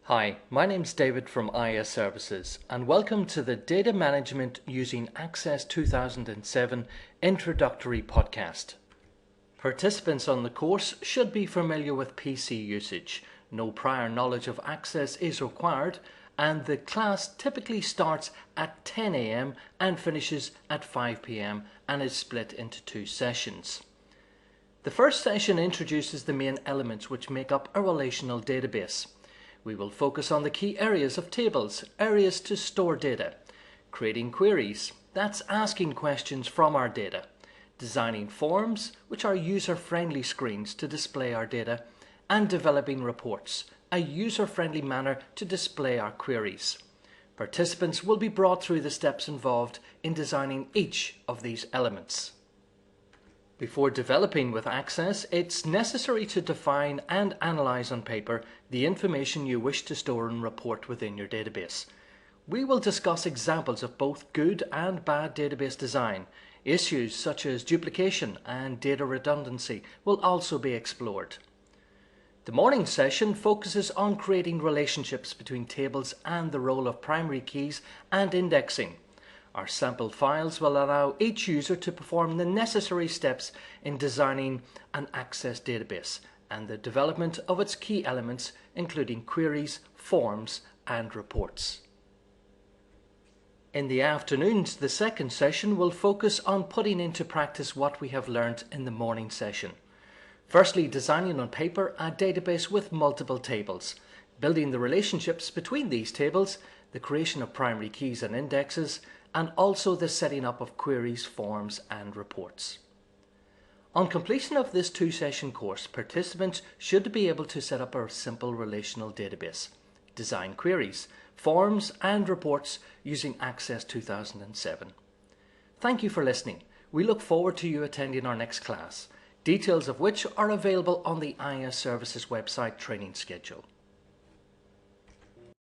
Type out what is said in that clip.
Hi, my name's David from IS Services and welcome to the Data Management Using Access 2007 Introductory Podcast. Participants on the course should be familiar with PC usage. No prior knowledge of Access is required and the class typically starts at 10 a.m. and finishes at 5 p.m. and is split into two sessions. The first session introduces the main elements which make up a relational database. We will focus on the key areas of tables, areas to store data, creating queries, that's asking questions from our data, designing forms, which are user-friendly screens to display our data, and developing reports, a user-friendly manner to display our queries. Participants will be brought through the steps involved in designing each of these elements. Before developing with Access, it's necessary to define and analyze on paper the information you wish to store and report within your database. We will discuss examples of both good and bad database design. Issues such as duplication and data redundancy will also be explored. The morning session focuses on creating relationships between tables and the role of primary keys and indexing. Our sample files will allow each user to perform the necessary steps in designing an Access database and the development of its key elements, including queries, forms, and reports. In the afternoons, the second session will focus on putting into practice what we have learned in the morning session. Firstly, designing on paper a database with multiple tables, building the relationships between these tables, the creation of primary keys and indexes, and also the setting up of queries, forms, and reports. On completion of this two-session course, participants should be able to set up a simple relational database, design queries, forms, and reports using Access 2007. Thank you for listening. We look forward to you attending our next class, details of which are available on the IS Services website training schedule.